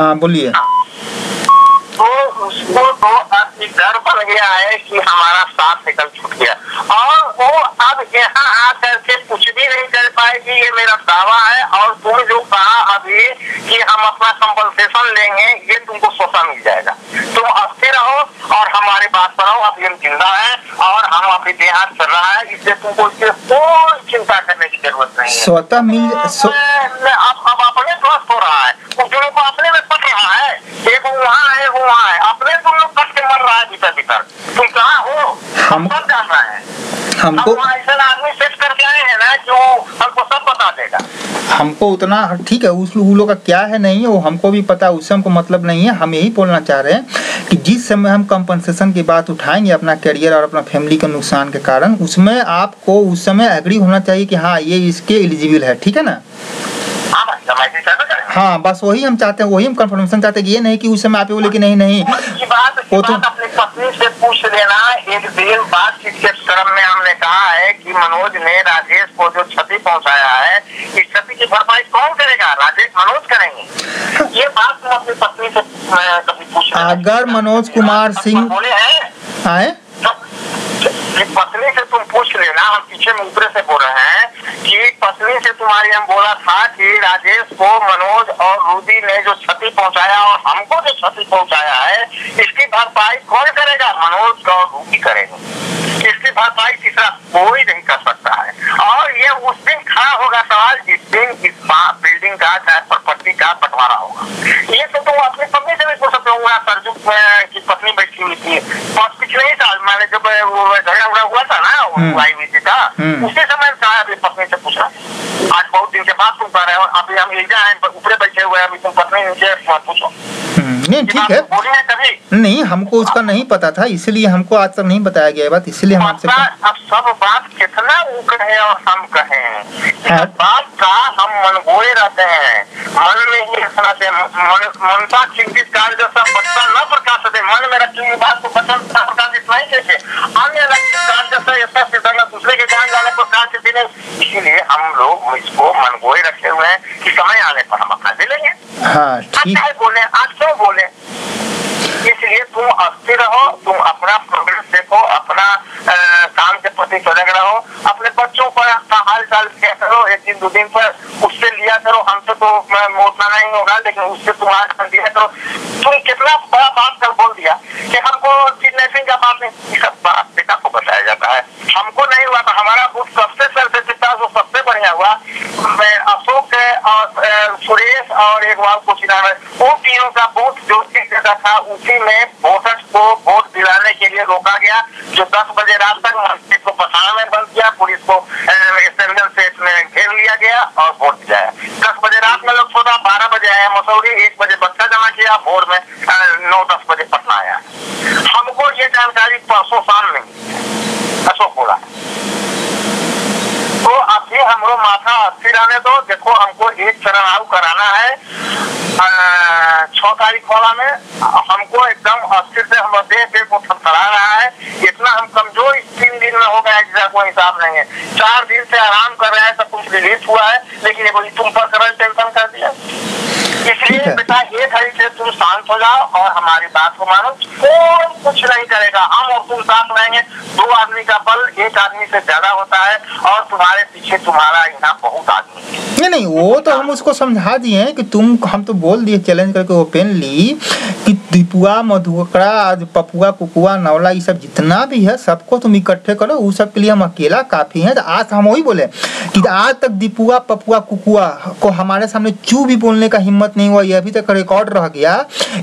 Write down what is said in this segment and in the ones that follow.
हाँ बोलिए। तो उसको तो अब डर बन गया है कि हमारा साथ निकल छूट गया, और वो अब यहाँ आकर के कुछ भी नहीं कर पाएगी। ये मेरा दावा है। और तुम जो कहा अभी कि हम अपना कंपनसेशन लेंगे, ये तुमको सोचा मिल जाएगा। तुम अस्थिर रहो और हमारी बात पर रहो। अब ये जिंदा है और हम अभी देहात चल रहा है, इसलिए तुमको इससे कोई चिंता करने की जरूरत नहीं है। स्वतः मिल अब अपने स्वस्थ हो रहा है, दूसरों को अपने में पट रहा है। एक वहाँ है, वो वहाँ है, अपने तुम लोग कट के मर रहा है भीतर भीतर। तुम कहाँ हो हम सब जान रहे हैं। हमको ऐसा आदमी सेट करके आए हैं ना जो हमको सब बता देगा। हमको उतना ठीक है, उस लोगों का क्या है नहीं है वो हमको भी पता है, उससे हमको मतलब नहीं है। हम यही बोलना चाह रहे हैं कि जिस समय हम कंपनसेशन की बात उठाएंगे अपना करियर और अपना फैमिली के नुकसान के कारण, उसमें आपको उस समय एग्री होना चाहिए कि हाँ ये इसके एलिजिबल है, ठीक है ना। हाँ बस वही हम चाहते हैं, वही हम कंफर्मेशन चाहते हैं कि ये नहीं कि उस समय आप बोले कि नहीं नहीं वो तो अपनी पत्नी से पूछ लेना। एक दिन बातचीत के क्रम में हमने कहा है कि मनोज ने राजेश को जो क्षति पहुंचाया है, इस क्षति की भरपाई कौन करेगा? राजेश मनोज करेंगे। ये बात तुम अपनी पत्नी से कभी पूछ लेना। अगर मनोज कुमार सिंह बोले हैं आए पत्नी से तुम पूछ लेना। हम पीछे में ऊपर से बोल रहे हैं कि पत्नी से तुम्हारी हम बोला था कि राजेश को मनोज और रूबी ने जो क्षति पहुंचाया और हमको जो क्षति पहुंचाया है, इसकी भरपाई कौन करेगा? मनोज और रूबी करेंगे। इसकी भरपाई तीसरा कोई नहीं कर सकता है। और ये उस दिन खड़ा होगा सवाल जिस दिन इस बिल्डिंग का चाहे प्रॉपर्टी का बंटवारा होगा। ये तो तुम अपनी पत्नी से भी पूछ सकते हो। सरजू की पत्नी बैठी हुई थी पिछले ही साल, मैंने जब वो झगड़ा उड़ा हुआ था ना आई हुई थी था, उसी समय कहा अभी पत्नी से पूछना। आज बहुत दिन के बाद तुम कह रहे हो, अभी हम ऊपर बैठे हुए हैं, अभी तुम पत्नी नीचे पूछो। नहीं ठीक है, नहीं हमको उसका नहीं पता था, इसलिए हमको आज तक नहीं बताया गया बात, इसलिए हम आपसे अब सब बात कितना वो कहे और हम कहें, बात का हम मनगोए रहते हैं। मन में ही मनसा चिंतित काल जैसा बच्चा न प्रकाश दे, मन में रखी बात को बचन प्रकाशित नहीं कैसे अन्य काल जैसा ऐसा सिद्धांत दूसरे के जान जाने पर काल से दिने। इसीलिए हम लोग इसको मनगोए रखे हुए हैं कि समय आने पर हम अपना दे लेंगे। हाँ ठीक है, बोले आज क्यों बोले, इसलिए तुम अस्थिर रहो, तुम अपना प्रोग्रेस देखो, अपना काम के प्रति सजग रहो, अपने बच्चों पर हाल चाल किया करो, एक दिन दो दिन पर उससे लिया करो। हमसे तो उतना नहीं होगा, लेकिन उससे तुम आज दिया करो। तुम कितना बड़ा बात कर बोल दिया कि हमको किडनैपिंग का बात नहीं, सब बात पिता को बताया जाता है। हमको नहीं हुआ था, हमारा बूथ सबसे सर्वश्रेष्ठ जो सबसे बढ़िया हुआ, अशोक और सुरेश और एक बार कुछ नाम है, वो तीनों का बूथ जो जगह था उसी में वोटर्स को वोट दिलाने के लिए रोका गया, जो 10 बजे रात तक मस्जिद को पसाना में बंद किया, पुलिस को सेंट्रल सेट में घेर लिया गया और वोट दिलाया। 10 बजे रात में लोग सोचा, 12 बजे आया मसौरी, 1 बजे बच्चा जमा किया, भोर में 9-10 बजे पटना आया। हमको ये जानकारी परसों शाम में अशोक बोला। तो अभी हमको माथा अस्थिर रहने दो। देखो हमको एक चरण आउ कराना है 6 तारीख वाला में, हमको एकदम अस्थिर से हम देह को थरथरा रहा है। इतना हम कमजोर 3 दिन में हो गया जिसका कोई हिसाब नहीं है। 4 दिन से आराम कर रहे हैं, सब कुछ रिलीज हुआ है, लेकिन ये बोली तुम पर करंट टेंशन कर दिया। इसलिए बेटा ये घड़ी से तुम शांत हो जाओ और हमारी बात को मानो। कोई कुछ नहीं करेगा, हम और तुम साथ रहेंगे। 2 आदमी का बल 1 आदमी से ज्यादा होता है और तुम्हारे पीछे तुम्हारा यहाँ बहुत आदमी है। नहीं वो तो हम उसको समझा दिए हैं कि तुम, हम तो बोल दिए चैलेंज करके ओपनली कि दीपुआ मधुकरा पपुआ कुकुआ नवला ये सब जितना भी है सबको तुम इकट्ठे करो, उस सब के लिए हम अकेला काफी है। तो आज हम वही बोले कि आज तक दीपुआ पपुआ कुकुआ को हमारे सामने चू भी बोलने का हिम्मत नहीं हुआ, ये अभी तक रिकॉर्ड रह गया।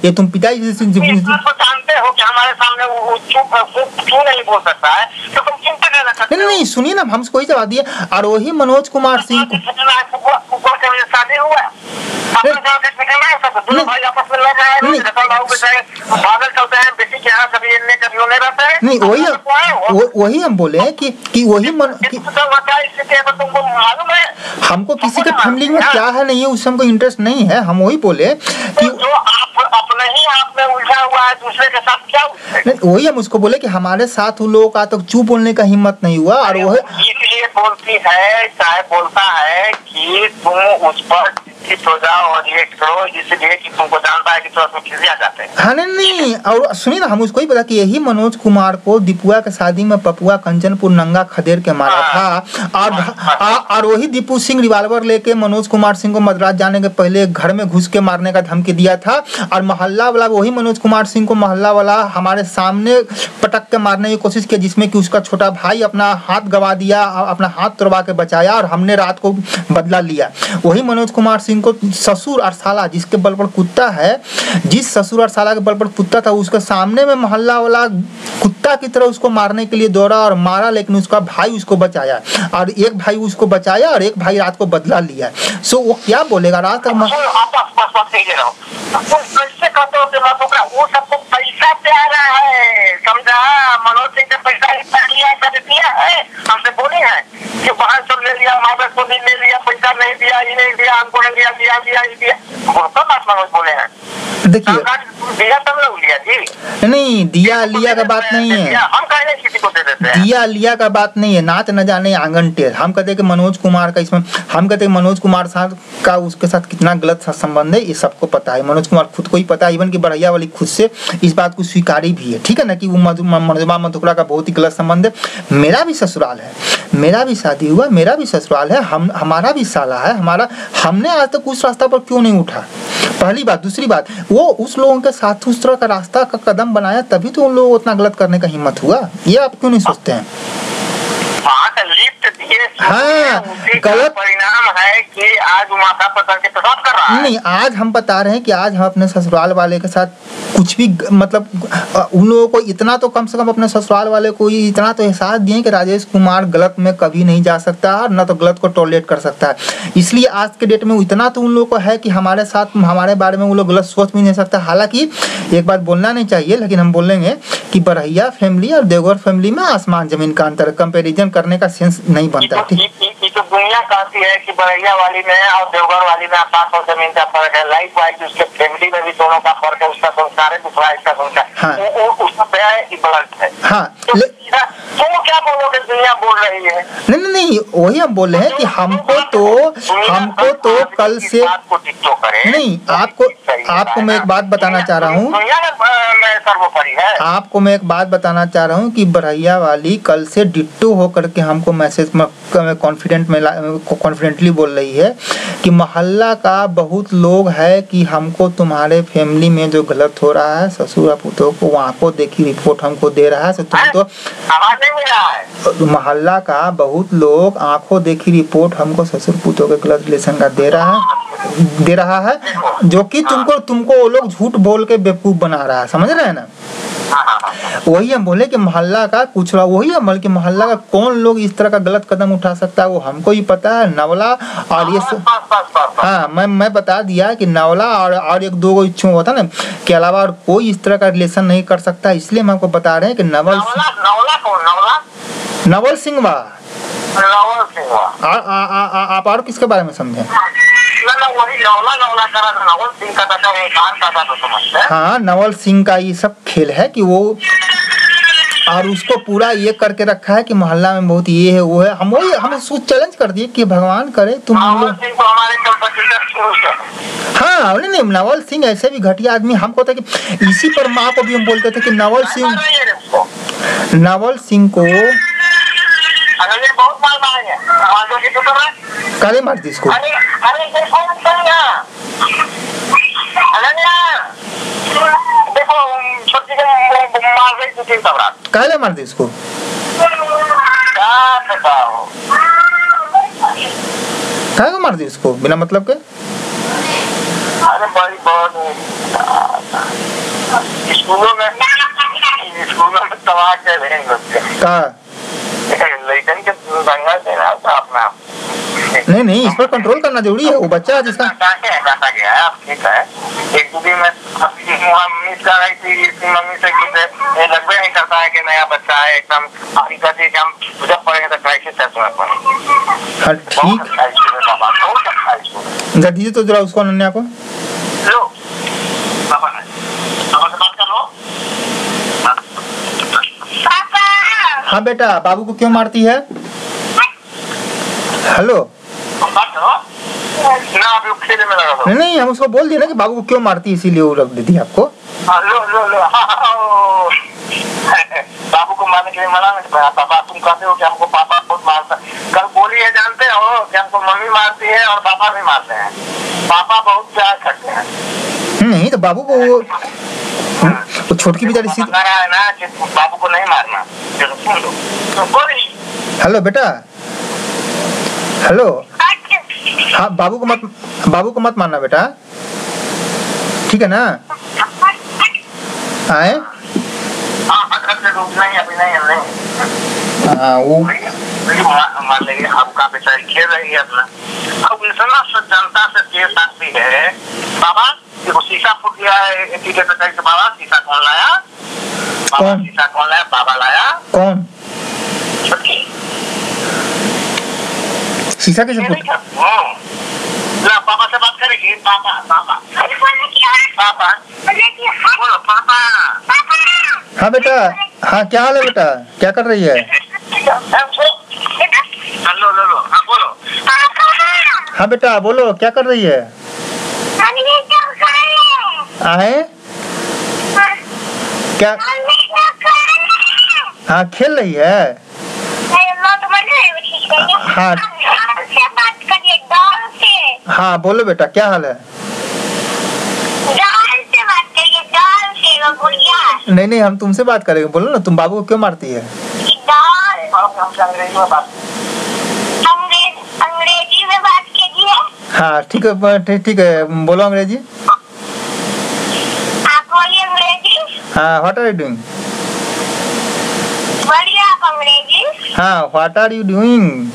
ये तुम पिताजी से जानते हो कि हमारे सामने वो क्यों नहीं बोल सकता है, तो तुम चिंता करना चाहते हो। नहीं सुनिए ना, हम कोई जवाब दिए। और वही मनोज कुमार सिंह को शादी हुआ नहीं वही हम बोले कि वही तुमको मालूम है हमको किसी के फैमिली में क्या है नहीं है उससे हमको इंटरेस्ट नहीं है। हम वही बोले कि जो आप अपने ही आप में उलझा हुआ है, दूसरे के साथ क्या नहीं, वही हम उसको बोले कि हमारे साथ उन लोगों का तो चुप बोलने का हिम्मत नहीं हुआ। और वह इसलिए बोलती है, चाहे बोलता है कि तुम उस पर चिंतित हो जाओ और रिएक्ट करो, इसलिए कि तुमको जानता है कि थोड़ा सा खिसिया जाते हैं। हाँ नहीं, और सुनिए ना, हम उसको ही पता कि यही मनोज कुमार को दीपुआ के शादी में पपुआ कंचनपुर नंगा खदेड़ के मारा था, और वही दीपू सिंह रिवाल्वर लेके मनोज कुमार सिंह को मद्रास जाने के पहले घर में घुस के मारने का धमकी दिया था, और मोहल्ला वाला वही मनोज कुमार सिंह को मोहल्ला वाला हमारे सामने पटक के मारने की कोशिश की, जिसमें कि उसका छोटा भाई अपना हाथ गवा दिया, अपना हाथ तोड़वा के बचाया, और हमने रात को बदला लिया। वही मनोज कुमार सिंह को ससुर और साला जिसके बल पर कुत्ता है, जिस ससुर और साला के बल पर कुत्ता था, उसके सामने में मोहल्ला वाला कुत्ता की तरह उसको मारने के लिए दौड़ा और मारा, लेकिन उसका भाई उसको बचाया, और एक भाई उसको बचाया और एक भाई रात को बदला लिया। सो वो क्या बोलेगा रात तक वो सबको पैसा प्यारा है, समझा? मनोज सिंह ने पैसा दिया है, हमसे बोले हैं कि बाहर सब ले लिया, मादक को ले लिया, पैसा नहीं दिया, ये नहीं दिया, हमको नहीं दिया, बात मनोज बोले हैं। देखिए दिया तब लोग लिया जी, नहीं दिया लिया का बात नहीं है, हम कहने किसी को दे देते हैं। दिया लिया का बात नहीं है, नाच न जाने आंगन टेढ़। हम कहते हैं कि मनोज कुमार का इसमें, हम कहते हैं मनोज कुमार साहब का उसके साथ कितना गलत संबंध है, ये सबको पता है। मनोज कुमार खुद को ही पता है, इवन की बढ़िया वाली खुद से इस बात को स्वीकारी भी है, ठीक है ना, कि वो मनोरमा मधुकरा का बहुत ही गलत संबंध है। मेरा भी ससुराल है, मेरा भी शादी हुआ, मेरा भी ससुराल है, हमारा भी साला है, हमने आज तक उस रास्ता पर क्यों नहीं उठा, पहली बात। दूसरी बात, वो उस लोगों के साथ उस तरह का रास्ता का कदम बनाया, तभी तो उन लोगों को उतना गलत करने का हिम्मत हुआ। ये आप क्यों नहीं सोचते हैं? हाँ, गलत परिणाम है कि आज माथा पकड़ के पेशाब कर रहा है। नहीं, आज हम बता रहे हैं कि आज हम अपने ससुराल वाले के साथ कुछ भी, मतलब उन लोगों को इतना तो कम से कम अपने ससुराल वाले को इतना तो एहसास दिए कि राजेश कुमार गलत में कभी नहीं जा सकता और न तो गलत को टॉलरेट कर सकता है। इसलिए आज के डेट में इतना तो उन लोगों को है कि हमारे साथ, हमारे बारे में वो लोग गलत सोच भी नहीं सकता। हालांकि एक बात बोलना नहीं चाहिए, लेकिन हम बोलेंगे कि बरहिया फैमिली और देवघर फैमिली में आसमान जमीन का अंतर, कंपेरिजन करने का सेंस नहीं बनता। तो दुनिया कहती है कि बरहिया वाली में और देवघर वाली में आसमान और जमीन का फर्क है, लाइफ वाइज उसके फैमिली में भी दोनों का फर्क है, उसका संस्कार है, दूसरा इसका संस्कार। हाँ। उसका दया है कि बलट है। हाँ। तो क्या बोलोगे, दुनिया बोल रही है? नहीं, वही हम बोल रहे हैं कि हमको तो कल से नहीं, आपको मैं एक बात बताना चाह रहा हूँ, आपको मैं एक बात बताना चाह रहा हूँ कि बरहिया वाली कल से डिट्टो होकर के हमको मैसेज में कॉन्फिडेंटली बोल रही है कि मोहल्ला का बहुत लोग है कि हमको तुम्हारे फैमिली में जो गलत हो रहा है, ससुर पुतों को वहाँ को देखी रिपोर्ट हमको दे रहा है, तो तुम तो मोहल्ला का बहुत लोग आंखों देखी रिपोर्ट हमको ससुर पुतों के गलत रिलेशन का दे रहा है, जो कि तुमको वो लोग झूठ बोल के बेवकूफ बना रहा है, समझ रहे हैं ना? वही हम बोले कि मोहल्ला का कुछ, वही हम बोले कि मोहल्ला का कौन लोग इस तरह का गलत कदम उठा सकता है, वो हमको ही पता है। नवला और ये हाँ, मैं बता दिया कि नवला और एक दो इच्छुक होता ना के अलावा और कोई इस तरह का रिलेशन नहीं कर सकता। इसलिए हम आपको बता रहे हैं कि नवल सिंह आप और किसके बारे में समझे? हाँ, नवल सिंह का ये सब खेल है कि वो, और उसको पूरा ये करके रखा है कि मोहल्ला में बहुत ये है वो है। हमें चैलेंज कर दिए कि भगवान करे तुम लोग। हाँ नहीं, नवल सिंह ऐसे भी घटिया आदमी, हमको था कि इसी पर माँ को भी हम बोलते थे कि नवल सिंह को बहुत मार मारेंगे, काले मार दी इसको। देखो छोटी मार रही थी, काले मार दी इसको, क्या मार दी इसको बिना मतलब के? अरे बड़ी बहुत स्कूलों में तबाह कर रहे हैं नहीं, इस पर कंट्रोल करना जरूरी है। वो बच्चा जिसका गया है, ठीक है, एक दो दिन में मम्मी कर रही थी, मम्मी से लगभग नहीं करता है कि नया बच्चा है, एकदम हम जब पढ़ेंगे तो क्राइसिस है तुम्हें पढ़े। हाँ ठीक, दीजिए तो जरा उसको, अनन्या को लो, पापा से बात कर लो। हाँ बेटा, बाबू को क्यों मारती है? हेलो, ना अभी वो खेले में लगा था। नहीं हम उसको बोल दिए ना कि बाबू को क्यों मारती है, इसीलिए वो रख देती है आपको। लो बाबू को मारने के लिए मना नहीं पाया। पापा तुम कहते हो कि हमको पापा बहुत मारता, कल बोली है जानते हो कि हमको मम्मी मारती है और पापा भी मारते हैं। पापा बहुत प्यार करते हैं। नहीं तो बाबू को वो छोटकी बेचारी सीधी। रहा है ना कि बाबू को नहीं मारना। चलो सुन लो तो बोली। हेलो बेटा, हेलो। हाँ बाबू को मत मारना बेटा, ठीक है ना? आए नहीं अभी नहीं हाँ वो मान लेंगे आपका बेचारी खेल रही है अपना। अब इतना जनता से देश आती है। बाबा देखो शीशा फूट गया है के बेचारी के। बाबा शीशा कौन लाया? बाबा शीशा कौन लाया? बाबा लाया। कौन छुटकी शीशा कैसे फूट? ना पापा से बात करेगी। पापा पापा पापा बोलो पापा। हाँ बेटा, हाँ क्या हाल है बेटा, क्या कर रही है? लो लो लो हाँ बोलो। हाँ बेटा बोलो क्या कर रही है? आए क्या? हाँ खेल रही है। हाँ हाँ बोलो बेटा क्या हाल है? नहीं हम तुमसे बात करेंगे, बोलो ना तुम बाबू को क्यों मारती है? अंग्रेजी में बात कीजिए। हाँ ठीक है बोलो अंग्रेजी। आप बोलिए अंग्रेजी। हाँ व्हाट आर यू डूइंग? बोलिए आप अंग्रेजी। हाँ what are you doing?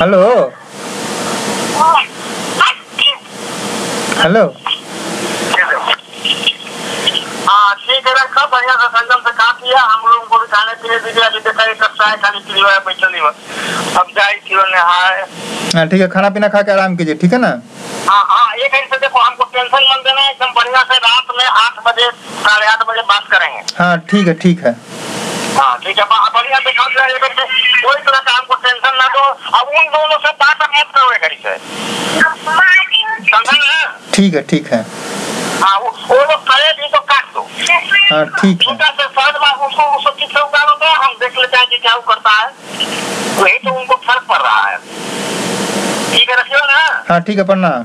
Hello hello. हाँ ठीक है रखा बढ़िया से संगम से खा किया। हम लोग को भी खाने पीने दीजिए। अभी देखा एक चाय खाली पी हुआ है बैठली में। अब जाए किलो नहाए। हाँ ठीक है खाना पीना खा के आराम कीजिए, ठीक है ना? हाँ हाँ एक ऐसे देखो हमको टेंशन मत देना। एकदम बढ़िया से रात में 8 बजे 8:30 बजे बात करेंगे। हाँ ठीक है। हाँ ठीक है बढ़िया से खाओ जाए। कोई तरह का हमको टेंशन ना दो। अब उन दोनों से बात मत करो करी से, समझा ना? ठीक है। हाँ वो लोग करे भी तो काट दो। हाँ ठीक है। छोटा से फर्ज उसको किससे उतारो तो हम देख लेते हैं कि क्या वो करता है। वही तो उनको फर्क पड़ रहा है। ठीक है रखियो ना। हाँ ठीक है प्रणाम।